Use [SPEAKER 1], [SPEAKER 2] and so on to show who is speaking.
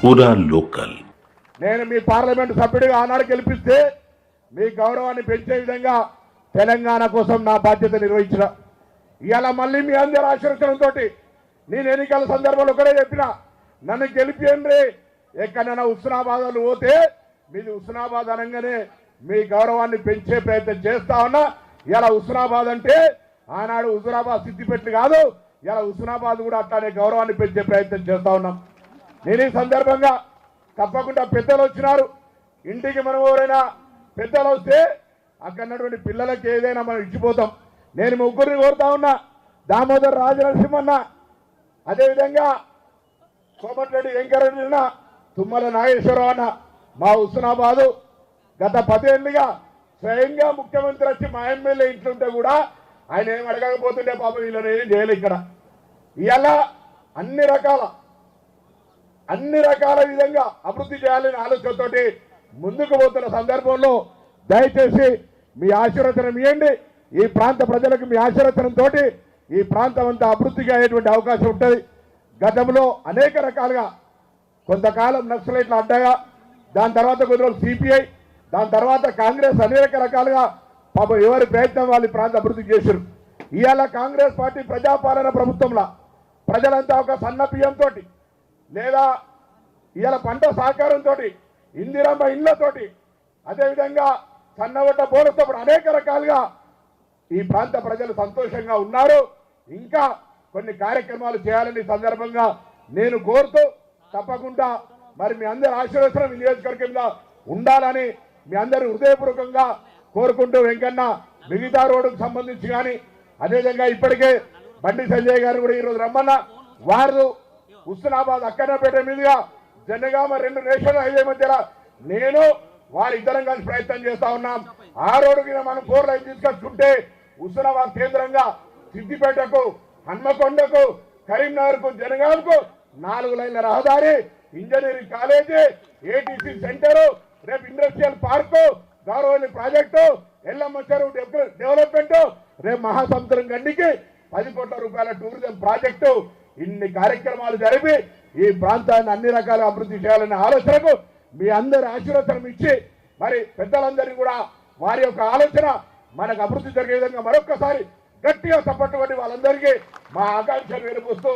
[SPEAKER 1] పూరా లోకల్.
[SPEAKER 2] నేను మీ పార్లమెంట్ సభ్యుడిగా ఆనాడు గెలిపిస్తే మీ గౌరవాన్ని పెంచే విధంగా తెలంగాణ కోసం నా బాధ్యత నిర్వహించిన. ఇవాళ మళ్ళీ మీ అందరి ఆశీర్వచనంతో నేను ఎన్నికల సందర్భంలో ఒకటే చెప్పిన, నన్ను గెలిపియండి, ఎక్కడైనా హుస్నాబాద్ పోతే మీది హుస్నాబాద్ అనగానే మీ గౌరవాన్ని పెంచే ప్రయత్నం చేస్తా ఉన్నా. ఇలా హుస్నాబాద్ అంటే ఆనాడు హుజురాబాద్ సిద్దిపేట కాదు, ఇలా హుస్నాబాద్ కూడా అట్లానే గౌరవాన్ని పెంచే ప్రయత్నం చేస్తా ఉన్నాం. నేను ఈ సందర్భంగా తప్పకుండా పెద్దలు వచ్చినారు, ఇంటికి మనం ఎవరైనా పెద్దలు వస్తే అక్కడ ఉన్నటువంటి పిల్లలకి ఏదైనా మనం ఇచ్చిపోతాం. నేను ముగ్గురిని కోరుతా ఉన్నా, దామోదర్ రాజనరసింహన్న, అదేవిధంగా కోమటిరెడ్డి వెంకరెడ్డి అన్న, తుమ్మల నాగేశ్వరరావు అన్న, మా హుస్నాబాదు గత 10 ఏళ్ళుగా స్వయంగా ముఖ్యమంత్రి వచ్చి మా ఎమ్మెల్యే ఇంట్లుంటే కూడా ఆయన ఏం అడగకపోతుండే పాపం వీళ్ళని ఏం చేయలే. ఇక్కడ ఇవాళ అన్ని రకాల విధంగా అభివృద్ధి చేయాలని ఆలోచనతోటి ముందుకు పోతున్న సందర్భంలో దయచేసి మీ ఆశీర్వచనం ఇవ్వండి. ఈ ప్రాంత ప్రజలకు మీ ఆశీర్వచనంతో ఈ ప్రాంతం అంతా అభివృద్ధికి అయ్యేటువంటి అవకాశం ఉంటుంది. గతంలో అనేక రకాలుగా కొంతకాలం నక్సలైట్ల అడ్డగా, దాని తర్వాత కొన్ని రోజులు సిపిఐ, దాని తర్వాత కాంగ్రెస్ అనేక రకాలుగా పాపం ఎవరి ప్రయత్నం వాళ్ళు ప్రాంత అభివృద్ధి చేశారు. ఇవాళ కాంగ్రెస్ పార్టీ ప్రజాపాలన ప్రభుత్వంలో ప్రజలంతా ఒక సన్న బియ్యంతో లేదా ఇవాళ పంట సహకారంతో, ఇందిరమ్మ ఇళ్లతోటి, అదేవిధంగా సన్నబడ్డ బోనస్తో అనేక రకాలుగా ఈ ప్రాంత ప్రజలు సంతోషంగా ఉన్నారు. ఇంకా కొన్ని కార్యక్రమాలు చేయాలని సందర్భంగా నేను కోరుతూ తప్పకుండా మరి మీ అందరి ఆశీర్వచనం ఈ నియోజకవర్గంలో ఉండాలని మీ అందరూ హృదయపూర్వకంగా కోరుకుంటూ, వెంకన్న మిగతా రోడ్డుకు సంబంధించి కానీ అదేవిధంగా ఇప్పటికే బండి సంజయ్ గారు కూడా ఈరోజు రమ్మన్న, వారు హుస్నాబాద్ అక్కన్నపేట మీదుగా జనగామ 2 నేషనల్ హైవే మధ్యలో నేను వారిద్దరం కలిసి ప్రయత్నం చేస్తా ఉన్నాం. ఆ రోడ్డుకి మనం 4 లైన్ తీసుకొచ్చుకుంటే హుస్నాబాద్ కేంద్రంగా సిద్దిపేటకు, హన్మకొండకు, కరీంనగర్కు, జనగామకు 4 లైన్ల రహదారి, ఇంజనీరింగ్ కాలేజీ, ఏటీసీ సెంటరు, రేపు industrial park, Gouravelli project, Yellamma చెరువు డెవలప్మెంట్, రేపు మహాసముద్రం గండికి 10 కోట్ల రూపాయల టూరిజం ప్రాజెక్టు, ఇన్ని కార్యక్రమాలు జరిపి ఈ ప్రాంతాన్ని అన్ని రకాల అభివృద్ధి చేయాలనే ఆలోచనకు మీ అందరి ఆశీర్వచనం ఇచ్చి మరి పెద్దలందరినీ కూడా వారి యొక్క ఆలోచన మనకు అభివృద్ధి జరిగే విధంగా మరొక్కసారి గట్టిగా చప్పట్టుకొని వాళ్ళందరికీ మా ఆకాంక్షలు వెలుపుస్తూ